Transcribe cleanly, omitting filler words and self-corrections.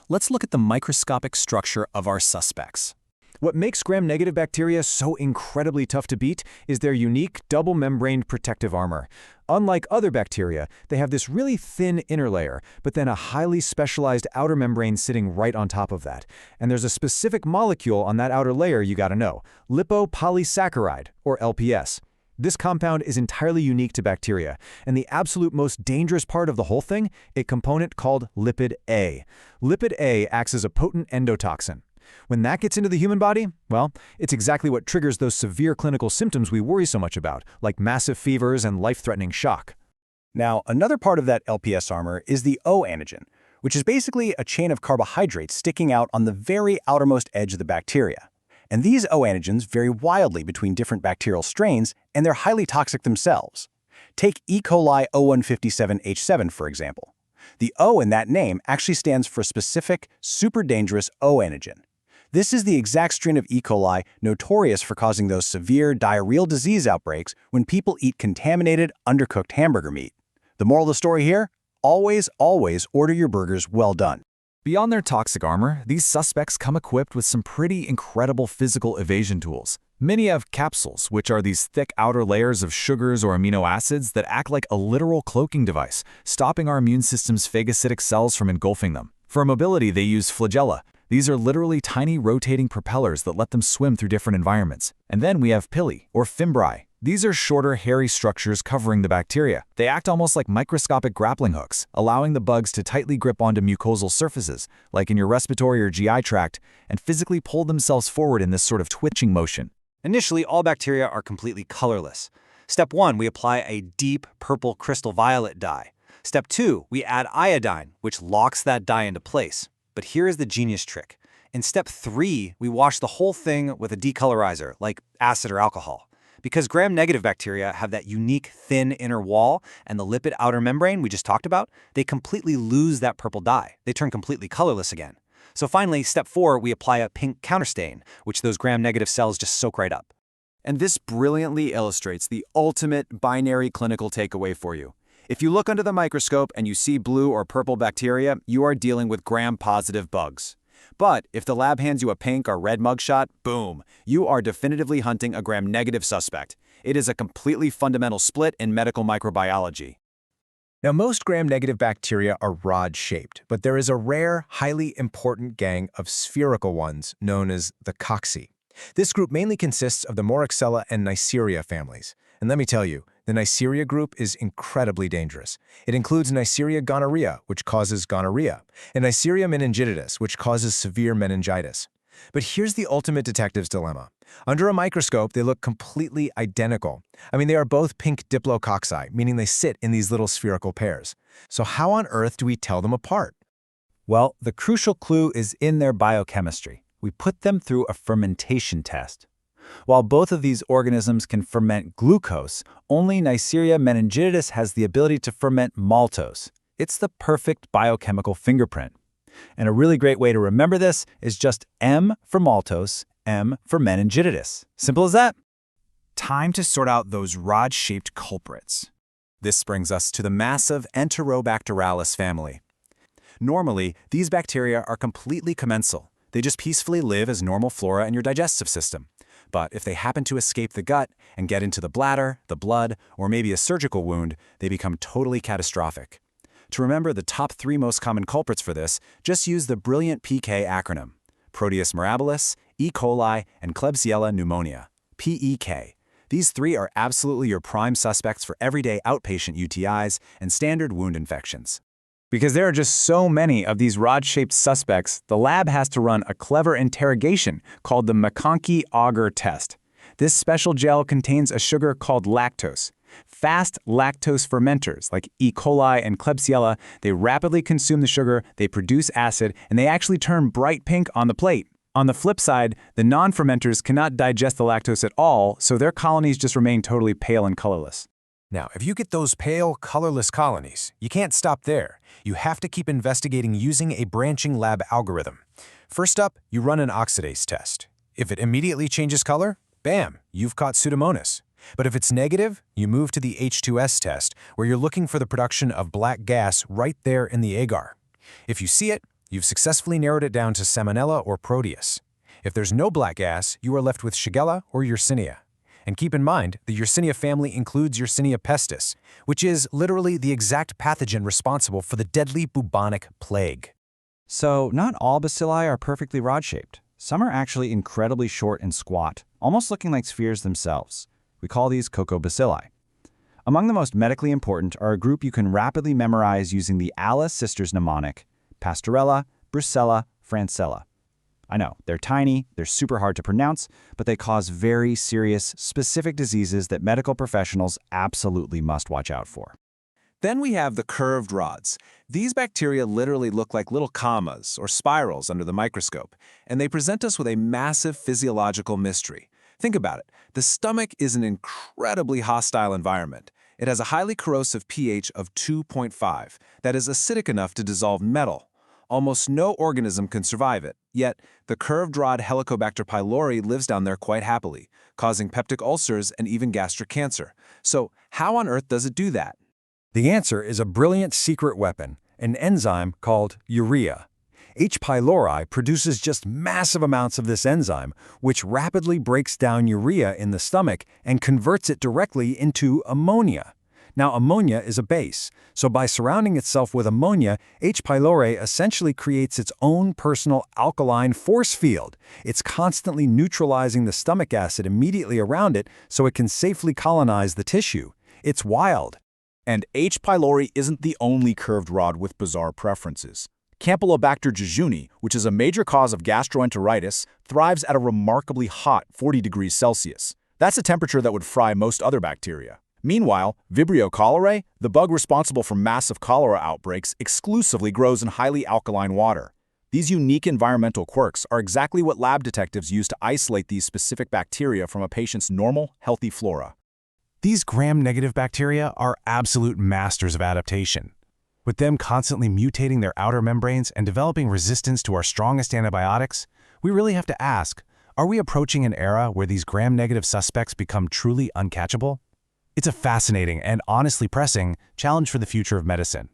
let's look at the microscopic structure of our suspects. What makes gram-negative bacteria so incredibly tough to beat is their unique double-membraned protective armor. Unlike other bacteria, they have this really thin inner layer, but then a highly specialized outer membrane sitting right on top of that. And there's a specific molecule on that outer layer you gotta know, Lipopolysaccharide, or LPS. This compound is entirely unique to bacteria, and the absolute most dangerous part of the whole thing, a component called Lipid A. Lipid A acts as a potent endotoxin. When that gets into the human body, well, it's exactly what triggers those severe clinical symptoms we worry so much about, like massive fevers and life-threatening shock. Now, another part of that LPS armor is the O-antigen, which is basically a chain of carbohydrates sticking out on the very outermost edge of the bacteria. And these O-antigens vary wildly between different bacterial strains, and they're highly toxic themselves. Take E. coli O157H7, for example. The O in that name actually stands for a specific, super dangerous O-antigen. This is the exact strain of E. coli notorious for causing those severe diarrheal disease outbreaks when people eat contaminated, undercooked hamburger meat. The moral of the story here? Always, always order your burgers well done. Beyond their toxic armor, these suspects come equipped with some pretty incredible physical evasion tools. Many have capsules, which are these thick outer layers of sugars or amino acids that act like a literal cloaking device, stopping our immune system's phagocytic cells from engulfing them. For mobility, they use flagella. These are literally tiny rotating propellers that let them swim through different environments. And then we have pili, or fimbriae. These are shorter, hairy structures covering the bacteria. They act almost like microscopic grappling hooks, allowing the bugs to tightly grip onto mucosal surfaces, like in your respiratory or GI tract, and physically pull themselves forward in this sort of twitching motion. Initially, all bacteria are completely colorless. Step 1, we apply a deep purple crystal violet dye. Step 2, we add iodine, which locks that dye into place. But here is the genius trick. In step 3, we wash the whole thing with a decolorizer, like acid or alcohol. Because gram-negative bacteria have that unique thin inner wall and the lipid outer membrane we just talked about, they completely lose that purple dye. They turn completely colorless again. So finally, step 4, we apply a pink counterstain, which those gram-negative cells just soak right up. And this brilliantly illustrates the ultimate binary clinical takeaway for you. If you look under the microscope and you see blue or purple bacteria, you are dealing with gram-positive bugs. But if the lab hands you a pink or red mugshot, boom, you are definitively hunting a gram-negative suspect. It is a completely fundamental split in medical microbiology. Now, most gram-negative bacteria are rod-shaped, but there is a rare, highly important gang of spherical ones known as the cocci. This group mainly consists of the Moraxella and Neisseria families. And let me tell you, the Neisseria group is incredibly dangerous. It includes Neisseria gonorrhea, which causes gonorrhea, and Neisseria meningitidis, which causes severe meningitis. But here's the ultimate detective's dilemma. Under a microscope, they look completely identical. I mean, they are both pink diplococci, meaning they sit in these little spherical pairs. So how on earth do we tell them apart? Well, the crucial clue is in their biochemistry. We put them through a fermentation test. While both of these organisms can ferment glucose, only Neisseria meningitidis has the ability to ferment maltose. It's the perfect biochemical fingerprint. And a really great way to remember this is just M for maltose, M for meningitidis. Simple as that. Time to sort out those rod-shaped culprits. This brings us to the massive Enterobacterales family. Normally, these bacteria are completely commensal. They just peacefully live as normal flora in your digestive system. But if they happen to escape the gut and get into the bladder, the blood, or maybe a surgical wound, they become totally catastrophic. To remember the top 3 most common culprits for this, just use the brilliant PK acronym: Proteus mirabilis, E. coli, and Klebsiella pneumonia, PEK. These 3 are absolutely your prime suspects for everyday outpatient UTIs and standard wound infections. Because there are just so many of these rod-shaped suspects, the lab has to run a clever interrogation called the McConkey-Auger test. This special gel contains a sugar called lactose. Fast lactose fermenters, like E. coli and Klebsiella, they rapidly consume the sugar, they produce acid, and they actually turn bright pink on the plate. On the flip side, the non-fermenters cannot digest the lactose at all, so their colonies just remain totally pale and colorless. Now, if you get those pale, colorless colonies, you can't stop there. You have to keep investigating using a branching lab algorithm. First up, you run an oxidase test. If it immediately changes color, bam, you've caught Pseudomonas. But if it's negative, you move to the H2S test, where you're looking for the production of black gas right there in the agar. If you see it, You've successfully narrowed it down to Salmonella or Proteus. If there's no black gas, you are left with Shigella or Yersinia. And keep in mind, the Yersinia family includes Yersinia pestis, which is literally the exact pathogen responsible for the deadly bubonic plague. So, not all bacilli are perfectly rod-shaped. Some are actually incredibly short and squat, almost looking like spheres themselves. We call these coccobacilli. Among the most medically important are a group you can rapidly memorize using the Alice sisters mnemonic: Pastorella, Brucella, Francella. I know, they're tiny, they're super hard to pronounce, but they cause very serious, specific diseases that medical professionals absolutely must watch out for. Then we have the curved rods. These bacteria literally look like little commas or spirals under the microscope, and they present us with a massive physiological mystery. Think about it. The stomach is an incredibly hostile environment. It has a highly corrosive pH of 2.5 that is acidic enough to dissolve metal. Almost no organism can survive it, yet the curved rod Helicobacter pylori lives down there quite happily, causing peptic ulcers and even gastric cancer. So how on earth does it do that? The answer is a brilliant secret weapon, an enzyme called urea. H. pylori produces just massive amounts of this enzyme, which rapidly breaks down urea in the stomach and converts it directly into ammonia. Now, ammonia is a base, so by surrounding itself with ammonia, H. pylori essentially creates its own personal alkaline force field. It's constantly neutralizing the stomach acid immediately around it so it can safely colonize the tissue. It's wild. And H. pylori isn't the only curved rod with bizarre preferences. Campylobacter jejuni, which is a major cause of gastroenteritis, thrives at a remarkably hot 40 degrees Celsius. That's a temperature that would fry most other bacteria. Meanwhile, Vibrio cholerae, the bug responsible for massive cholera outbreaks, exclusively grows in highly alkaline water. These unique environmental quirks are exactly what lab detectives use to isolate these specific bacteria from a patient's normal, healthy flora. These gram-negative bacteria are absolute masters of adaptation. With them constantly mutating their outer membranes and developing resistance to our strongest antibiotics, we really have to ask, are we approaching an era where these gram-negative suspects become truly uncatchable? It's a fascinating and honestly pressing challenge for the future of medicine.